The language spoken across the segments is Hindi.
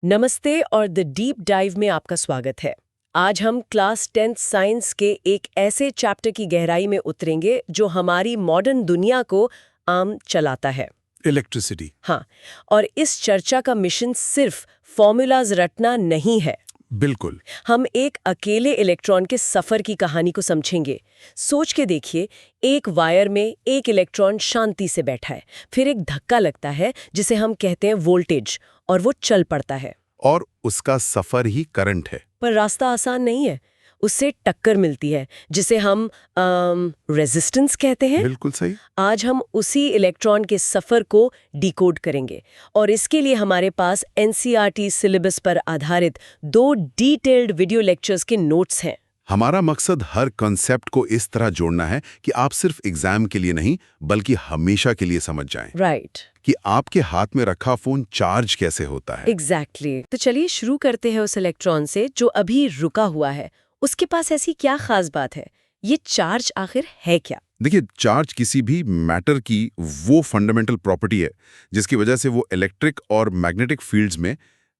नमस्ते और द डीप डाइव में आपका स्वागत है। आज हम क्लास 10th साइंस के एक ऐसे चैप्टर की गहराई में उतरेंगे जो हमारी मॉडर्न दुनिया को आम चलाता है, इलेक्ट्रिसिटी। हाँ। और इस चर्चा का मिशन सिर्फ फॉर्मूलाज रटना नहीं है। बिल्कुल। हम एक अकेले इलेक्ट्रॉन के सफर की कहानी को समझेंगे। सोच के देखिए, एक वायर में एक इलेक्ट्रॉन शांति से बैठा है, फिर एक धक्का लगता है जिसे हम कहते हैं वोल्टेज, और वो चल पड़ता है। और उसका सफर ही करंट है। पर रास्ता आसान नहीं है, उससे टक्कर मिलती है जिसे हम रेजिस्टेंस कहते हैं। बिल्कुल सही। आज हम उसी इलेक्ट्रॉन के सफर को डिकोड करेंगे, और इसके लिए हमारे पास एनसीईआरटी सिलेबस पर आधारित 2 डिटेल्ड वीडियो लेक्चर्स के नोट्स हैं। हमारा मकसद हर कॉन्सेप्ट को इस तरह जोड़ना है कि आप सिर्फ एग्जाम के लिए नहीं बल्कि हमेशा के लिए समझ जाएं। राइट। कि आपके हाथ में रखा फोन चार्ज कैसे होता है। एग्जैक्टली। तो चलिए शुरू करते हैं उस इलेक्ट्रॉन से जो अभी रुका हुआ है। उसके पास ऐसी क्या खास बात है? ये चार्ज आखिर है क्या? देखिए, चार्ज किसी भी मैटर की वो फंडामेंटल प्रॉपर्टी है जिसकी वजह से वो इलेक्ट्रिक और मैग्नेटिक फील्ड्स में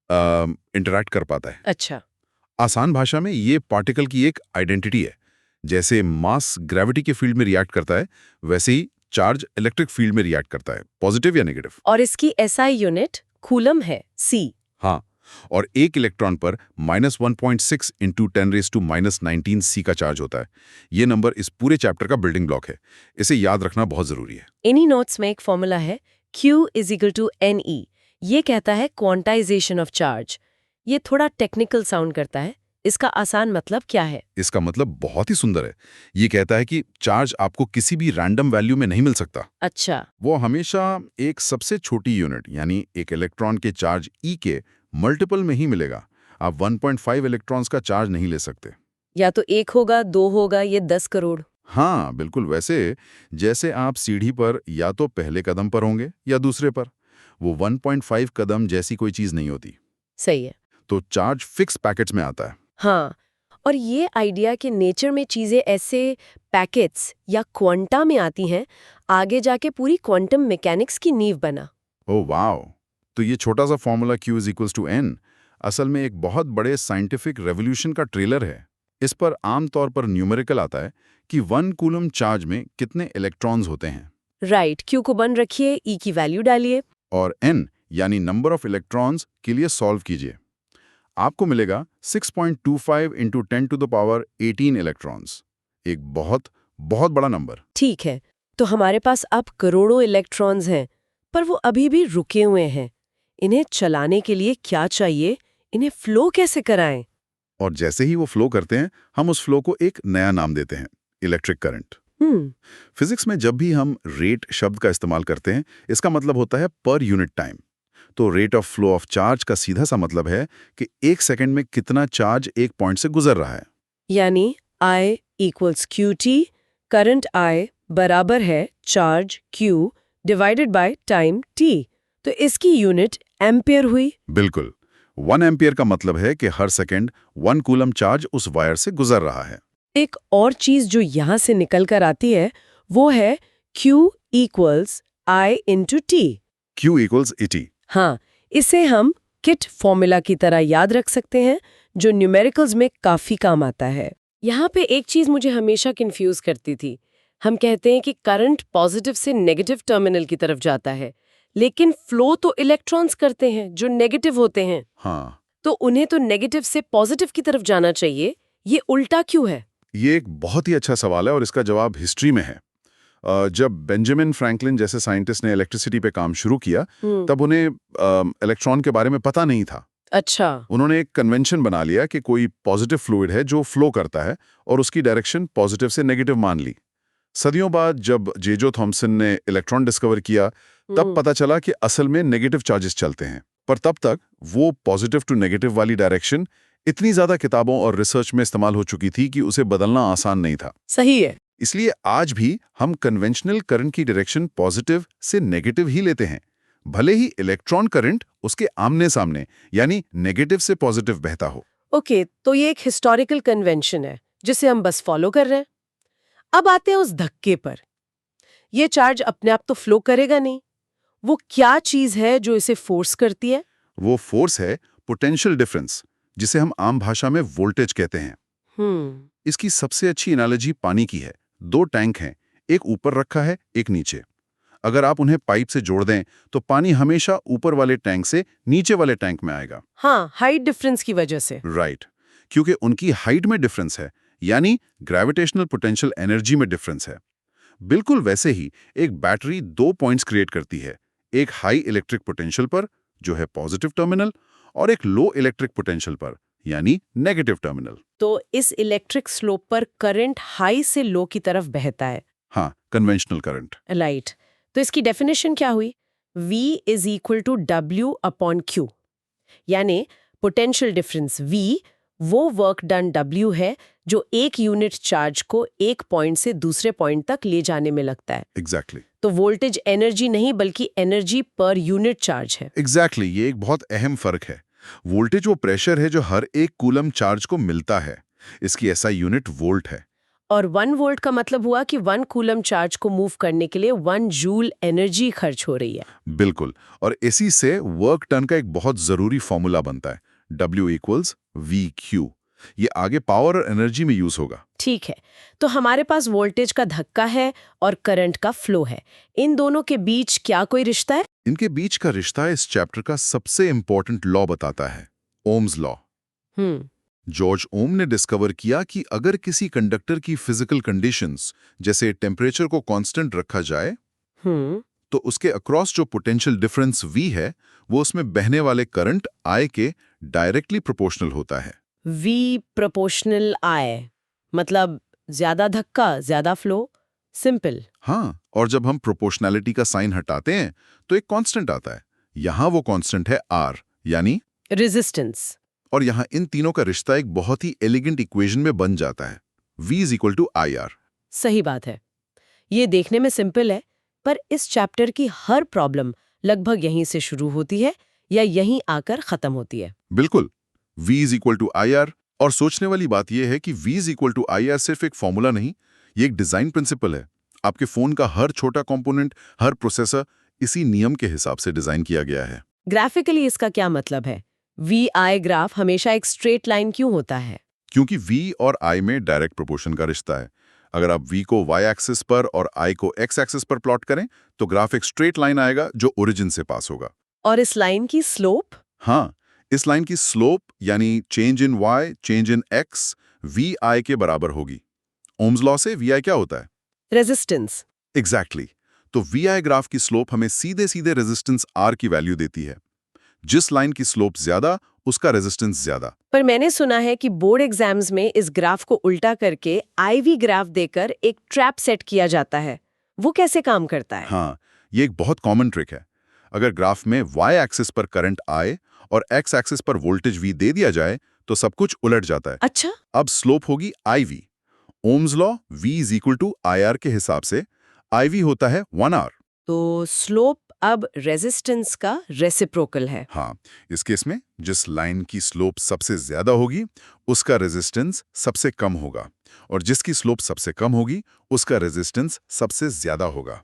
इंटरैक्ट कर पाता है। अच्छा। आसान भाषा में ये पार्टिकल की एक आइडेंटिटी है। जैसे मास ग्रेविटी के फील्ड में रिएक्ट करता है, वैसे ही चार्ज इलेक्ट्रिक फील्ड में रिएक्ट करता है, पॉजिटिव या नेगेटिव। और इसकी एसआई यूनिट कूलम है, सी। हाँ, और एक इलेक्ट्रॉन पर -1.6 इंटू 10⁻⁻19 सी का चार्ज होता है। ये नंबर इस पूरे चैप्टर का बिल्डिंग ब्लॉक है। इसे याद रखना बहुत जरूरी है। इन्हीं नोट्स में एक फॉर्मूला है, Q = Ne। ये कहता है क्वांटाइजेशन ऑफ चार्ज। ये थोड़ा टेक्निकल साउंड करता है। इसका आसान मतलब क्या है? इसका मतलब बहुत ही सुंदर है। ये कहता है कि चार्ज आपको किसी भी रैंडम वैल्यू में नहीं मिल सकता। अच्छा। वो हमेशा एक सबसे छोटी यूनिट यानी एक इलेक्ट्रॉन के चार्ज E के मल्टीपल में ही मिलेगा। आप 1.5 इलेक्ट्रॉन्स का चार्ज नहीं ले सकते। या तो 1 होगा, 2 होगा, ये 10 करोड़। हाँ बिल्कुल, वैसे जैसे आप सीढ़ी पर या तो पहले कदम पर होंगे या दूसरे पर। वो 1.5 कदम जैसी कोई चीज नहीं होती। सही है। तो चार्ज फिक्स पैकेट्स में आता है। हाँ, और ये आइडिया कि नेचर में चीजें ऐसे पैकेट्स या क्वांटा में आती हैं, आगे जाके पूरी क्वांटम मैकेनिक्स की नींव बना। Oh wow! तो ये छोटा सा फॉर्मूला Q = N असल में एक बहुत बड़े साइंटिफिक रेवोल्यूशन का ट्रेलर है। इस पर आमतौर पर न्यूमेरिकल आता है कि 1 कूलम चार्ज में कितने इलेक्ट्रॉन्स होते हैं। राइट। Q को बन रखिए, E की वैल्यू डालिए, और N यानी नंबर ऑफ इलेक्ट्रॉन्स के लिए सॉल्व कीजिए। आपको मिलेगा 6.25 इंटू 10⁻18 इलेक्ट्रॉन्स। एक बहुत बहुत बड़ा नंबर। ठीक है। तो हमारे पास अब करोड़ों इलेक्ट्रॉन्स हैं, पर वो अभी भी रुके हुए हैं। इन्हें चलाने के लिए क्या चाहिए? इन्हें फ्लो कैसे कराएं? और जैसे ही वो फ्लो करते हैं, हम उस फ्लो को एक नया नाम देते हैं, इलेक्ट्रिक करंट। फिजिक्स में जब भी हम रेट शब्द का इस्तेमाल करते हैं, इसका मतलब होता है पर यूनिट टाइम। तो rate of flow of charge का सीधा सा मतलब है कि 1 सेकंड में कितना चार्ज एक पॉइंट से गुजर रहा है। यानी I = QT, करंट I बराबर है charge Q divided by time T। तो इसकी यूनिट एम्पियर हुई। बिल्कुल। 1 एम्पियर का मतलब है कि हर सेकंड 1 कूलम चार्ज उस वायर से गुजर रहा है। एक और चीज जो यहाँ से निकल कर आती है, वो है Q = I × T। Q = ET। हाँ, इसे हम किट फॉर्मूला की तरह याद रख सकते हैं, जो न्यूमेरिकल्स में काफी काम आता है। यहाँ पे एक चीज मुझे हमेशा कंफ्यूज करती थी। हम कहते हैं कि करंट पॉजिटिव से नेगेटिव टर्मिनल की तरफ जाता है, लेकिन फ्लो तो इलेक्ट्रॉन्स करते हैं जो नेगेटिव होते हैं। हाँ, तो उन्हें तो नेगेटिव से पॉजिटिव की तरफ जाना चाहिए, ये उल्टा क्यों है? ये एक बहुत ही अच्छा सवाल है और इसका जवाब हिस्ट्री में है। जब बेंजामिन फ्रैंकलिन जैसे साइंटिस्ट ने इलेक्ट्रिसिटी पे काम शुरू किया, तब उन्हें इलेक्ट्रॉन के बारे में पता नहीं था। अच्छा। उन्होंने एक कन्वेंशन बना लिया कि कोई पॉजिटिव फ्लूइड है जो फ्लो करता है और उसकी डायरेक्शन पॉजिटिव से नेगेटिव मान ली। सदियों बाद जब जेजो थॉमसन ने इलेक्ट्रॉन डिस्कवर किया, तब पता चला कि असल में नेगेटिव चार्जेस चलते हैं। पर तब तक वो पॉजिटिव टू नेगेटिव वाली डायरेक्शन इतनी ज्यादा किताबों और रिसर्च में इस्तेमाल हो चुकी थी कि उसे बदलना आसान नहीं था। सही है। इसलिए आज भी हम कन्वेंशनल करंट की डायरेक्शन पॉजिटिव से नेगेटिव ही लेते हैं, भले ही इलेक्ट्रॉन करंट उसके आमने सामने यानी नेगेटिव से पॉजिटिव बहता हो। ओके, तो ये एक हिस्टोरिकल कन्वेंशन है जिसे हम बस फॉलो कर रहे हैं। अब आते हैं उस धक्के पर। ये चार्ज अपने आप तो फ्लो करेगा नहीं। वो क्या चीज है जो इसे फोर्स करती है? वो फोर्स है पोटेंशियल डिफरेंस, जिसे हम आम भाषा में वोल्टेज कहते हैं। इसकी सबसे अच्छी एनालॉजी पानी की है। दो टैंक हैं, एक ऊपर रखा है, एक नीचे। अगर आप उन्हें पाइप से जोड़ दें तो पानी हमेशा ऊपर वाले टैंक से नीचे वाले टैंक में आएगा। हाँ, हाइट डिफरेंस की वजह से। राइट, क्योंकि उनकी हाइट में डिफरेंस है, यानी ग्रेविटेशनल पोटेंशियल एनर्जी में डिफरेंस है। बिल्कुल वैसे ही एक बैटरी 2 पॉइंट्स क्रिएट करती है, एक हाई इलेक्ट्रिक पोटेंशियल पर, जो है पॉजिटिव टर्मिनल, और एक लो इलेक्ट्रिक पोटेंशियल पर, यानी नेगेटिव टर्मिनल। तो इस इलेक्ट्रिक स्लोप पर करंट हाई से लो की तरफ बहता है। हाँ, कन्वेंशनल करंट। राइट। तो इसकी डेफिनेशन क्या हुई? V is equal to W upon Q, यानी पोटेंशियल डिफरेंस V वो वर्क डन W है जो एक यूनिट चार्ज को एक पॉइंट से दूसरे पॉइंट तक ले जाने में लगता है। एग्जैक्टली। तो वोल्टेज एनर्जी नहीं बल्कि एनर्जी पर यूनिट चार्ज है। एग्जैक्टली, ये एक बहुत अहम फर्क है। वोल्टेज वो प्रेशर है जो हर एक कूलम चार्ज को मिलता है। इसकी SI यूनिट वोल्ट है। और 1 वोल्ट का मतलब हुआ कि 1 कूलम चार्ज को मूव करने के लिए 1 जूल एनर्जी खर्च हो रही है। बिल्कुल, और इसी से वर्क टन का एक बहुत जरूरी फॉर्मूला बनता है, W इक्वल्स VQ। ये आगे पावर और एनर्जी में यूज होगा। ठीक है, तो हमारे पास वोल्टेज का धक्का है और करंट का फ्लो है। इन दोनों के बीच क्या कोई रिश्ता है? इनके बीच का रिश्ता इस चैप्टर का सबसे इंपॉर्टेंट लॉ बताता है, ओम्स लॉ। जॉर्ज ओम ने डिस्कवर किया कि अगर किसी कंडक्टर की फिजिकल कंडीशंस, जैसे टेम्परेचर को कांस्टेंट रखा जाए, तो उसके अक्रॉस जो पोटेंशियल डिफरेंस V है, वो उसमें बहने वाले करंट I के डायरेक्टली प्रोपोर्शनल होता है। V प्रोपोर्शनल I मतलब ज्यादा धक्का ज्यादा फ्लो, सिंपल। हाँ, और जब हम प्रोपोर्शनैलिटी का साइन हटाते हैं तो एक कांस्टेंट आता है। यहाँ वो कांस्टेंट है R, यानी रेजिस्टेंस। और यहाँ इन तीनों का रिश्ता एक बहुत ही एलिगेंट इक्वेशन में बन जाता है, V is equal to IR। सही बात है। ये देखने में सिंपल है, पर इस चैप्टर की हर प्रॉब्लम लगभग यहीं से शुरू होती है या यहीं आकर खत्म होती है। बिल्कुल, V is equal to IR। और सोचने वाली बात यह है कि V is equal to IR सिर्फ एक फॉर्मूला नहीं, ये एक डिजाइन प्रिंसिपल है। आपके फोन का हर छोटा कंपोनेंट, हर प्रोसेसर इसी नियम के हिसाब से डिजाइन किया गया है। ग्राफिकली इसका क्या मतलब है? VI ग्राफ हमेशा एक स्ट्रेट लाइन क्यों होता है? क्योंकि V और I में डायरेक्ट प्रोपोर्शन का रिश्ता है। अगर आप V को Y एक्सिस पर और I को X एक्सिस पर प्लॉट करें तो ग्राफ एक स्ट्रेट लाइन आएगा जो ओरिजिन से पास होगा। और इस लाइन की स्लोप? हाँ, इस लाइन की स्लोप यानी change in Y, change in X VI के बराबर होगी। ओम्स लॉ से VI क्या होता है? रेजिस्टेंस। एग्जैक्टली। तो VI ग्राफ की स्लोप हमें सीधे सीधे रेजिस्टेंस R की वैल्यू देती है। जिस लाइन की स्लोप ज्यादा, उसका रेजिस्टेंस ज्यादा। पर मैंने सुना है कि बोर्ड एग्जाम्स में इस ग्राफ को उल्टा करके IV ग्राफ देकर एक ट्रैप सेट किया जाता है। वो कैसे काम करता है? हाँ, ये एक बहुत कॉमन ट्रिक है। अगर ग्राफ में Y एक्सिस पर करंट I और X एक्सिस पर वोल्टेज V दे दिया जाए तो सब कुछ उलट जाता है। अच्छा। अब स्लोप होगी IV। Ohm's law V is equal to IR के हिसाब से IV होता है 1R। तो स्लोप अब रेजिस्टेंस का रेसिप्रोकल है। हाँ, इस केस में जिस लाइन की स्लोप सबसे ज्यादा होगी उसका रेजिस्टेंस सबसे कम होगा, और जिसकी स्लोप सबसे कम होगी उसका रेजिस्टेंस सबसे ज्यादा होगा।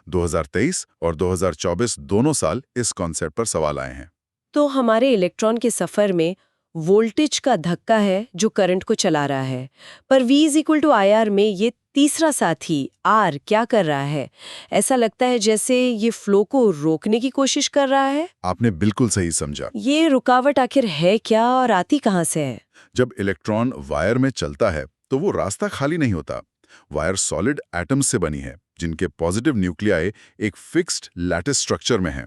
2023 और 2024 दोनों साल इस कॉन्सेप्ट पर सवाल आए हैं। तो हमारे इलेक्ट्रॉन के सफर में वोल्टेज का धक्का है जो करंट को चला रहा है, पर V is equal to IR में ये तीसरा साथी R क्या कर रहा है? ऐसा लगता है जैसे ये फ्लो को रोकने की कोशिश कर रहा है। आपने बिल्कुल सही समझा। ये रुकावट आखिर है क्या और आती कहाँ से है? जब इलेक्ट्रॉन वायर में चलता है तो वो रास्ता खाली नहीं होता। वायर सॉलिड एटम्स से बनी है जिनके पॉजिटिव न्यूक्लियाई एक फिक्स्ड लैटिस स्ट्रक्चर में है।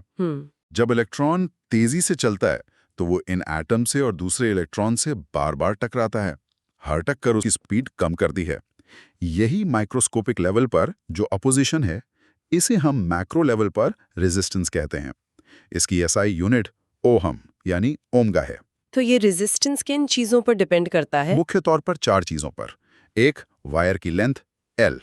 जब इलेक्ट्रॉन तेजी से चलता है तो वो इन एटम से और दूसरे इलेक्ट्रॉन से बार बार टकराता है। हर टक्कर उसकी स्पीड कम करती है। यही माइक्रोस्कोपिक लेवल पर जो अपोजिशन है, इसे हम मैक्रो लेवल पर रेजिस्टेंस कहते हैं। इसकी SI यूनिट ओहम यानी ओमगा है। तो ये रेजिस्टेंस किन चीजों पर डिपेंड करता है? मुख्य तौर पर 4 चीजों पर। एक, वायर की लेंथ L।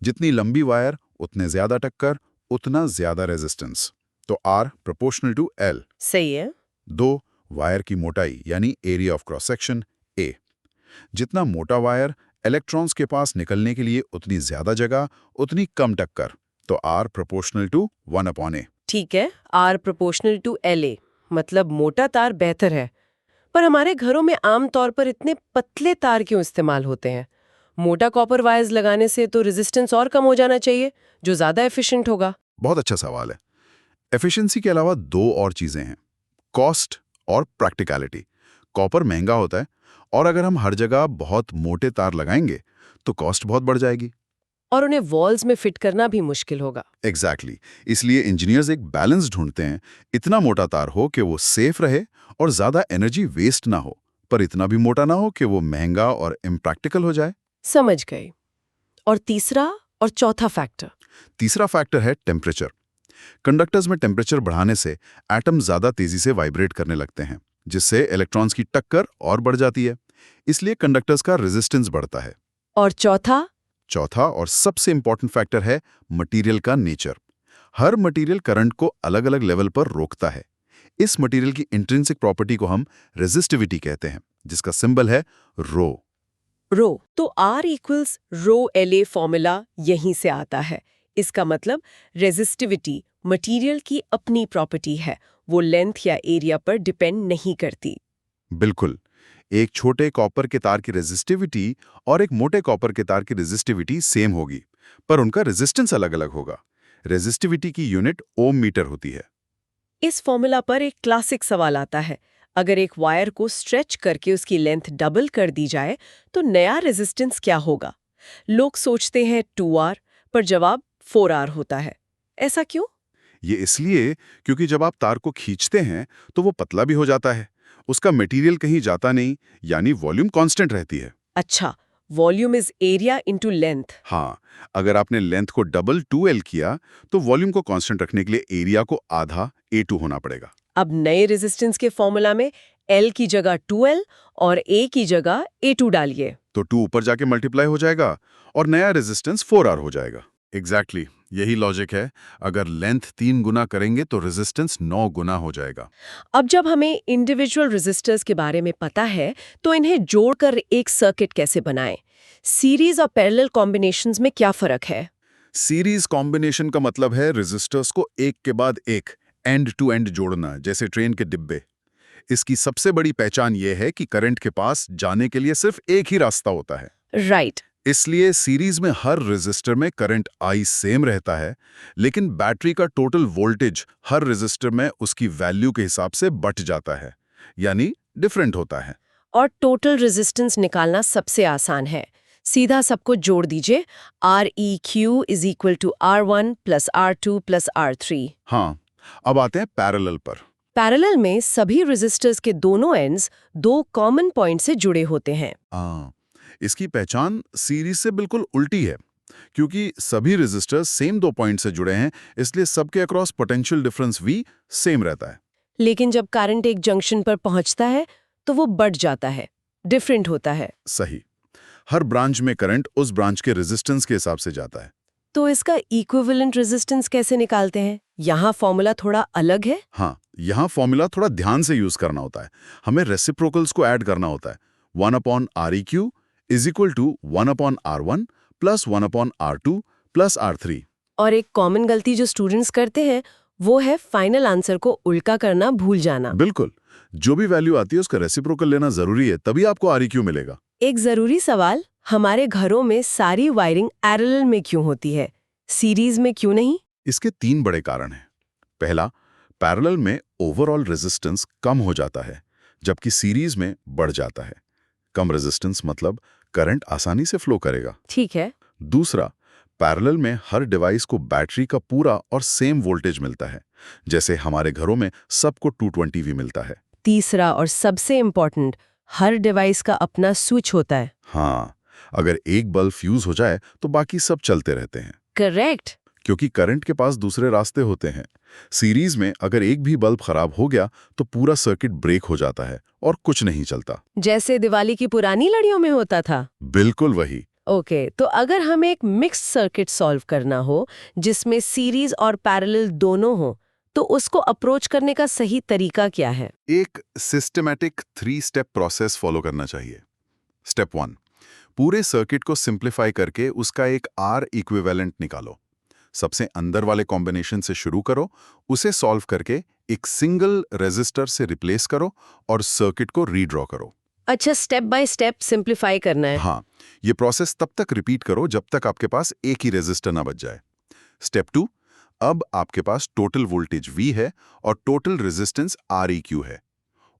जितनी लंबी वायर उतने ज्यादा टक्कर, उतना ज्यादा रेजिस्टेंस, तो R प्रोपोर्शनल टू L। सही है। 2, वायर की मोटाई यानी area of cross section A। जितना मोटा वायर, इलेक्ट्रॉन्स के पास निकलने के लिए उतनी ज्यादा जगह, उतनी कम टक्कर, तो R प्रोपोर्शनल टू 1/A। ठीक है, R प्रोपोर्शनल टू LA, मतलब मोटा तार बेहतर है पर हमारे घरों में आमतौर पर इतने पतले तार क्यों इस्तेमाल होते हैं? मोटा कॉपर वायर्स लगाने से तो रेजिस्टेंस और कम हो जाना चाहिए, जो ज्यादा एफिशिएंट होगा। बहुत अच्छा सवाल है। एफिशिएंसी के अलावा दो और चीजें हैं, कॉस्ट और प्रैक्टिकलिटी। कॉपर महंगा होता है और अगर हम हर जगह बहुत मोटे तार लगाएंगे तो कॉस्ट बहुत बढ़ जाएगी। और उन्हें वॉल्स में फिट करना भी मुश्किल होगा। एग्जैक्टली इसलिए इंजीनियर्स एक बैलेंस ढूंढते हैं, इतना मोटा तार हो कि वो सेफ रहे और ज्यादा एनर्जी वेस्ट ना हो, पर इतना भी मोटा ना हो कि वो महंगा और इम्प्रैक्टिकल हो जाए। समझ गई। और तीसरा और चौथा फैक्टर? तीसरा फैक्टर है टेम्परेचर। कंडक्टर्स में टेम्परेचर बढ़ाने से एटम ज्यादा तेजी से वाइब्रेट करने लगते हैं, जिससे इलेक्ट्रॉन्स की टक्कर और बढ़ जाती है। इसलिए कंडक्टर्स का रेजिस्टेंस बढ़ता है। और चौथा? चौथा और सबसे इंपॉर्टेंट फैक्टर है मटेरियल का नेचर। हर मटेरियल करंट को अलग अलग लेवल पर रोकता है। इस मटेरियल की इंट्रिंसिक प्रॉपर्टी को हम रेजिस्टिविटी कहते हैं, जिसका सिंबल है रो। रो। तो R इक्वल्स रो LA फॉर्मूला यहीं से आता है। इसका मतलब रेजिस्टिविटी मटेरियल की अपनी प्रॉपर्टी है, वो लेंथ या एरिया पर डिपेंड नहीं करती। बिल्कुल। एक छोटे कॉपर के तार की रेजिस्टिविटी और एक मोटे कॉपर के तार की रेजिस्टिविटी सेम होगी, पर उनका रेजिस्टेंस अलग-अलग होगा। रेजिस्टिविटी की यूनिट ओम मीटर होती है। इस फॉर्मूला पर एक क्लासिक सवाल आता है, अगर एक वायर को स्ट्रेच करके उसकी लेंथ डबल कर दी जाए तो नया रेजिस्टेंस क्या होगा? लोग सोचते हैं 2R, पर जवाब 4R होता है। ऐसा क्यों? ये इसलिए क्योंकि जब आप तार को खींचते हैं तो वो पतला भी हो जाता है। उसका मटेरियल कहीं जाता नहीं, यानी वॉल्यूम कांस्टेंट रहती है। अच्छा, volume is area into length. हाँ, अगर आपने लेंथ को डबल 2L किया तो वॉल्यूम को कांस्टेंट रखने के लिए एरिया को आधा A2 होना पड़ेगा। अब नए रेजिस्टेंस के फॉर्मूला में L की जगह 2L और A की जगह A2 डालिए। तो 2 ऊपर जाके मल्टीप्लाई हो जाएगा और नया रेजिस्टेंस 4R हो जाएगा। एग्जैक्टली यही लॉजिक है। अगर लेंथ 3 गुना करेंगे तो रेजिस्टेंस 9 गुना हो जाएगा। अब जब हमें इंडिविजुअल रेजिस्टर्स के बारे में पता है, तो इन्हें जोड़कर एक सर्किट कैसे बनाएं? सीरीज और पैरेलल कॉम्बिनेशंस में क्या फर्क है? सीरीज कॉम्बिनेशन का मतलब है रेजिस्टर्स को एक के बाद एक एंड टू एंड जोड़ना, जैसे ट्रेन के डिब्बे। इसकी सबसे बड़ी पहचान यह है कि करंट के पास जाने के लिए सिर्फ एक ही रास्ता होता है। राइट। इसलिए सीरीज में हर रेजिस्टर में करंट I सेम रहता है, लेकिन बैटरी का टोटल वोल्टेज हर रेजिस्टर में उसकी वैल्यू के हिसाब से बढ़ जाता है, यानी डिफरेंट होता है। और टोटल रेजिस्टेंस निकालना सबसे आसान है। सीधा सबको जोड़ दीजिए। REQ is equal to R1 plus R2 plus R3। हाँ, अब आते हैं पैरेलल पर। पैरेलल में सभी रेजिस्टर्स के दोनों एंड्स दो कॉमन पॉइंट से जुड़े होते हैं। इसकी पहचान सीरीज से बिल्कुल उल्टी है, क्योंकि सभी रेजिस्टर्स सेम 2 पॉइंट से जुड़े हैं, इसलिए सबके across potential difference V same रहता है। लेकिन जब करंट एक जंक्शन पर पहुंचता है तो वो बढ़ जाता है, डिफरेंट होता है। सही। हर ब्रांच में करंट उस ब्रांच के रेजिस्टेंस के हिसाब से जाता है। तो इसका इक्विवेलेंट रेजिस्टेंस कैसे निकालते हैं? यहाँ फॉर्मूला थोड़ा अलग है। हाँ, यहाँ फॉर्मूला थोड़ा ध्यान से यूज करना होता है। हमें रेसिप्रोकल्स को ऐड करना होता है। 1/REQ is equal to 1/R1 plus 1/R2 plus R3। और एक कॉमन गलती जो स्टूडेंट्स करते हैं वो है फाइनल आंसर को उल्टा करना भूल जाना। बिल्कुल, जो भी वैल्यू आती है उसका रेसिप्रोकल लेना जरूरी है, तभी आपको REQ मिलेगा। एक जरूरी सवाल, हमारे घरों में सारी वायरिंग पैरेलल में क्यों होती है, सीरीज में क्यों नहीं? इसके 3 बड़े कारण हैं। पहला, पैरेलल में ओवरऑल रेजिस्टेंस कम हो जाता है, जबकि सीरीज में बढ़ जाता है। कम रेजिस्टेंस मतलब करंट आसानी से फ्लो करेगा। ठीक है। दूसरा, पैरेलल में हर डिवाइस को बैटरी का पूरा और सेम वोल्टेज मिलता है, जैसे हमारे घरों में सबको 220V मिलता है। तीसरा और सबसे इम्पोर्टेंट, हर डिवाइस का अपना स्विच होता है। हाँ, अगर एक बल्ब फ्यूज हो जाए तो बाकी सब चलते रहते हैं। करेक्ट। क्योंकि करंट के पास दूसरे रास्ते होते हैं। सीरीज में अगर एक भी बल्ब खराब हो गया तो पूरा सर्किट ब्रेक हो जाता है और कुछ नहीं चलता। जैसे दिवाली की पुरानी लड़ियों में होता था। बिल्कुल वही। ओके, तो अगर हमें एक मिक्स्ड सर्किट सॉल्व करना हो जिसमें सीरीज और पैरेलल दोनों हो, तो उसको अप्रोच करने का सही तरीका क्या है? एक सिस्टमैटिक 3 स्टेप प्रोसेस फॉलो करना चाहिए। स्टेप 1, पूरे सर्किट को सिंप्लीफाई करके उसका एक R इक्विवेलेंट निकालो। सबसे अंदर वाले कॉम्बिनेशन से शुरू करो, उसे सॉल्व करके एक सिंगल रेजिस्टर से रिप्लेस करो और सर्किट को रीड्रॉ करो। अच्छा, स्टेप बाय स्टेप सिंप्लीफाई करना है। हाँ, ये प्रोसेस तब तक रिपीट करो जब तक आपके पास एक ही रेजिस्टर ना बच जाए। स्टेप 2, अब आपके पास टोटल वोल्टेज V है और टोटल रेजिस्टेंस Req है।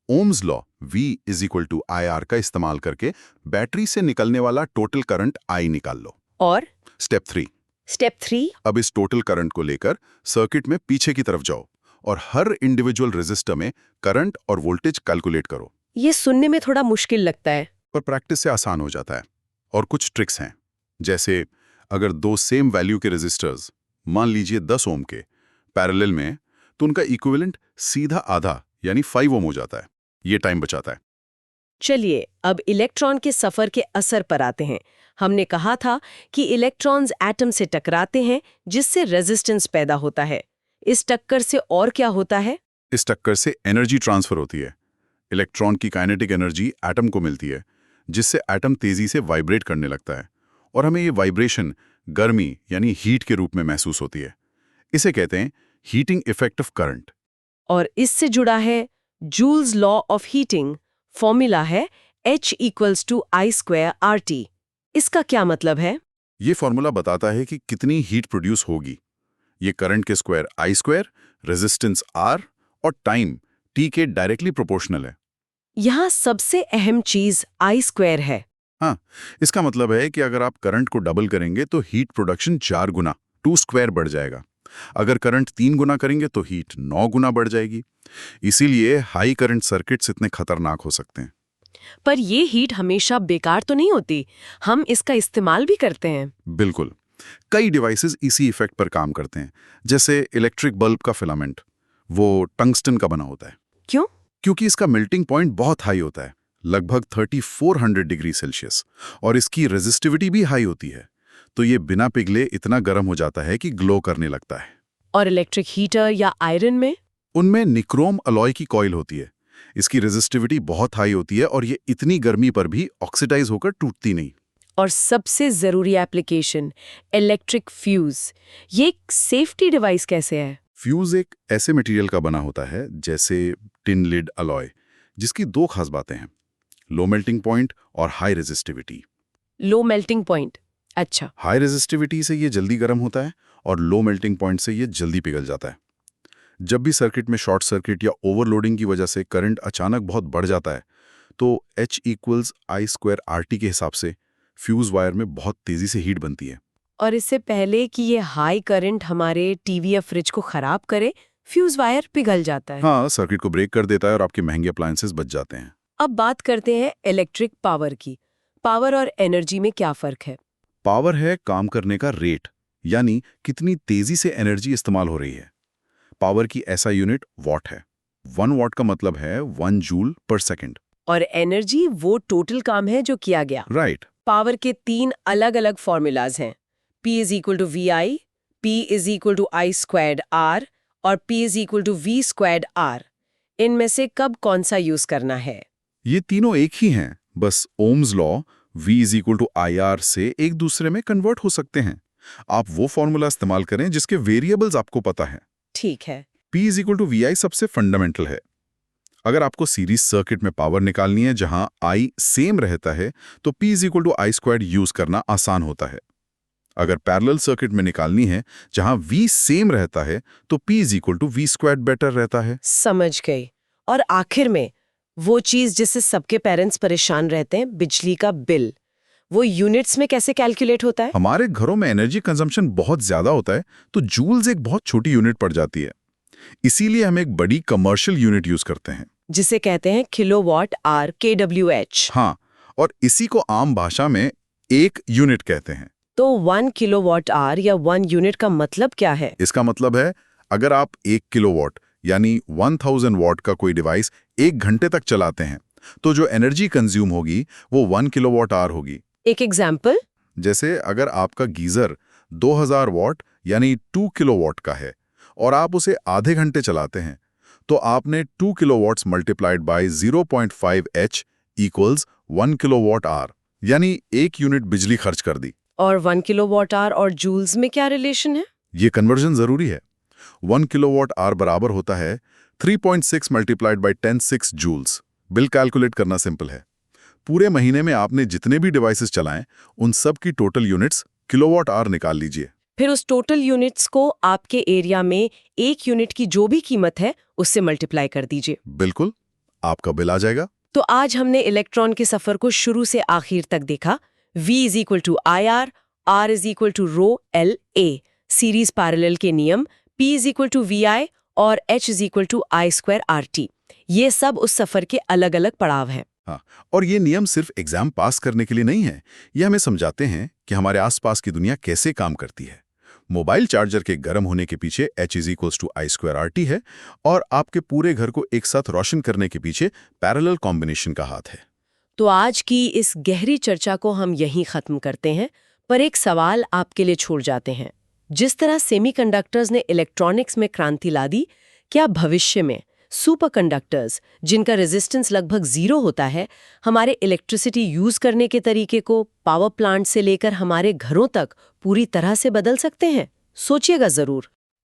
ओम्स लॉ V = IR का इस्तेमाल करके बैटरी से निकलने वाला टोटल करंट I निकाल लो। और स्टेप 3, स्टेप 3, अब इस टोटल करंट को लेकर सर्किट में पीछे की तरफ जाओ और हर इंडिविजुअल रेजिस्टर में करंट और वोल्टेज कैलकुलेट करो। ये सुनने में थोड़ा मुश्किल लगता है। पर प्रैक्टिस से आसान हो जाता है। और कुछ ट्रिक्स हैं, जैसे अगर दो सेम वैल्यू के रेजिस्टर्स, मान लीजिए 10 ओम के, पैरेलल में, तो उनका इक्विवेलेंट सीधा आधा यानी 5 ओम हो जाता है। ये टाइम बचाता है। चलिए, अब इलेक्ट्रॉन के सफर के असर पर आते हैं। हमने कहा था कि इलेक्ट्रॉन्स एटम से टकराते हैं, जिससे रेजिस्टेंस पैदा होता है। इस टक्कर से और क्या होता है? इस टक्कर से एनर्जी ट्रांसफर होती है। इलेक्ट्रॉन की काइनेटिक एनर्जी एटम को मिलती है, जिससे एटम तेजी से वाइब्रेट करने लगता है और हमें ये वाइब्रेशन गर्मी यानी हीट के रूप में महसूस होती है। इसे कहते हैं हीटिंग इफेक्ट ऑफ करंट। और इससे जुड़ा है joules law of heating. Formula है H = I² RT। इसका क्या मतलब है? ये फॉर्मूला बताता है कि कितनी हीट प्रोड्यूस होगी। ये करंट के स्क्वायर I², रेजिस्टेंस R और टाइम T के डायरेक्टली प्रोपोर्शनल है। यहाँ सबसे अहम चीज I² है। हाँ, इसका मतलब है कि अगर आप करंट को डबल करेंगे तो हीट प्रोडक्शन 4 गुना 2² बढ़ जाएगा। अगर करंट 3 गुना करेंगे तो हीट 9 गुना बढ़ जाएगी। इसीलिए हाई करंट सर्किट्स इतने खतरनाक हो सकते हैं। पर ये हीट हमेशा बेकार तो नहीं होती, हम इसका इस्तेमाल भी करते हैं। बिल्कुल, कई डिवाइसेस इसी इफेक्ट पर काम करते हैं, जैसे इलेक्ट्रिक बल्ब का फिलामेंट, वो टंगस्टन का बना होता है। क्यों? क्योंकि इसका मेल्टिंग पॉइंट बहुत हाई होता है, लगभग 3400 डिग्री सेल्सियस, और इसकी रेजिस्टिविटी भी हाई होती है। तो ये बिना पिघले इतना गर्म हो जाता है कि ग्लो करने लगता है। और इलेक्ट्रिक हीटर या आयरन में? उनमें निक्रोम अलॉय की कॉइल होती है। इसकी रेजिस्टिविटी बहुत हाई होती है और ये इतनी गर्मी पर भी ऑक्सीडाइज होकर टूटती नहीं। और सबसे जरूरी एप्लीकेशन, इलेक्ट्रिक फ्यूज। ये एक सेफ्टी डिवाइस कैसे है? फ्यूज एक ऐसे मटेरियल का बना होता है जैसे टिन लिड अलॉय, जिसकी दो खास बातें हैं, लो मेल्टिंग पॉइंट और high resistivity. Low melting point, अच्छा। हाई रेजिस्टिविटी से ये जल्दी गर्म होता है और लो मेल्टिंग पॉइंट से ये जल्दी पिघल जाता है। जब भी सर्किट में शॉर्ट सर्किट या ओवरलोडिंग की वजह से करंट अचानक बहुत बढ़ जाता है, तो H = I² RT के हिसाब से फ्यूज वायर में बहुत तेजी से हीट बनती है। और इससे पहले कि ये हाई करंट हमारे टीवी या फ्रिज को खराब करे, फ्यूज वायर पिघल जाता है। हाँ, सर्किट को ब्रेक कर देता है और आपके महंगे अप्लायंसेस बच जाते हैं। अब बात करते हैं इलेक्ट्रिक पावर की। पावर और एनर्जी में क्या फर्क है? पावर है काम करने का रेट, यानी कितनी तेजी से एनर्जी इस्तेमाल हो रही है। पावर की ऐसा यूनिट वॉट है। 1 वॉट का मतलब है 1 जूल पर सेकेंड। और एनर्जी वो टोटल काम है जो किया गया। राइट। पावर के 3 अलग अलग फॉर्मूलाज हैं। P = VI, P = I² R और P = V² R। इनमें से कब कौन सा यूज करना है? ये तीनों एक ही हैं, बस ओम्स लॉ V = IR से एक दूसरे में कन्वर्ट हो सकते हैं। आप वो फॉर्मूला इस्तेमाल करें जिसके वेरिएबल्स आपको पता है। ठीक है। P = VI सबसे फंडामेंटल है। अगर आपको सीरीज सर्किट में पावर निकालनी है जहां I सेम रहता है, तो P = I² यूज करना आसान होता है। अगर पैरेलल सर्किट में निकालनी है जहां V सेम रहता है, तो P = V² बेटर रहता है। समझ गई। और आखिर में वो चीज जिससे सबके पेरेंट्स परेशान रहते हैं, बिजली का बिल, वो यूनिट्स में कैसे कैलकुलेट होता है? हमारे घरों में एनर्जी कंजम्पशन बहुत ज्यादा होता है, तो जूल्स एक बहुत छोटी यूनिट पड़ जाती है। इसीलिए हम एक बड़ी कमर्शियल यूनिट यूज करते हैं, जिसे कहते हैं किलोवाट आवर, kWh। हाँ, और इसी को आम भाषा में एक यूनिट कहते हैं। तो 1 किलोवाट आवर या 1 यूनिट का मतलब क्या है? इसका मतलब है, अगर आप 1 किलोवाट यानी 1000 वॉट का कोई डिवाइस 1 घंटे तक चलाते हैं, तो जो एनर्जी कंज्यूम होगी वो 1 किलोवाट आवर होगी। एक एग्जाम्पल? जैसे अगर आपका गीजर 2000 वॉट यानी 2 किलोवाट का है और आप उसे आधे घंटे चलाते हैं, तो आपने 2 kilowatts multiplied by 0.5 H = 1 kilowatt hour, यानी 1 यूनिट बिजली खर्च कर दी। और 1 किलोवाट आवर और जूल्स में क्या रिलेशन है? ये कन्वर्जन जरूरी है। 1 किलोवाट आवर बराबर होता है 3.6 multiplied by 10⁶ joules. Bill calculate करना सिंपल है। पूरे महीने में आपने जितने भी डिवाइसेस चलाएं, उन सब की टोटल यूनिट्स किलोवाट आवर निकाल लीजिए। फिर उस टोटल यूनिट्स को आपके एरिया में एक यूनिट की जो भी कीमत है उससे मल्टीप्लाई कर दीजिए। बिल्कुल, आपका बिल आ जाएगा। तो आज हमने इलेक्ट्रॉन के सफर को शुरू से आखिर तक देखा। V is equal to IR, R is equal to rho L A, series parallel के नियम, P is equal to VI और H is equal to I² RT। ये सब उस सफर के अलग अलग पड़ाव हैं। हाँ, और ये नियम सिर्फ एग्जाम पास करने के लिए नहीं है। ये हमें समझाते हैं कि हमारे आसपास की दुनिया कैसे काम करती है। मोबाइल चार्जर के गर्म होने के पीछे H is equals to I² RT है, और आपके पूरे घर को एक साथ रोशन करने के पीछे पैरेलल कॉम्बिनेशन का हाथ है। तो आज की इस गहरी चर्चा को हम यहीं खत्म करते हैं, पर एक सवाल आपके लिए छोड़ जाते हैं। जिस तरह सेमीकंडक्टर्स ने इलेक्ट्रॉनिक्स में क्रांति ला दी, क्या भविष्य में सुपरकंडक्टर्स, जिनका रेजिस्टेंस लगभग 0 होता है, हमारे इलेक्ट्रिसिटी यूज करने के तरीके को पावर प्लांट से लेकर हमारे घरों तक पूरी तरह से बदल सकते हैं? सोचिएगा जरूर।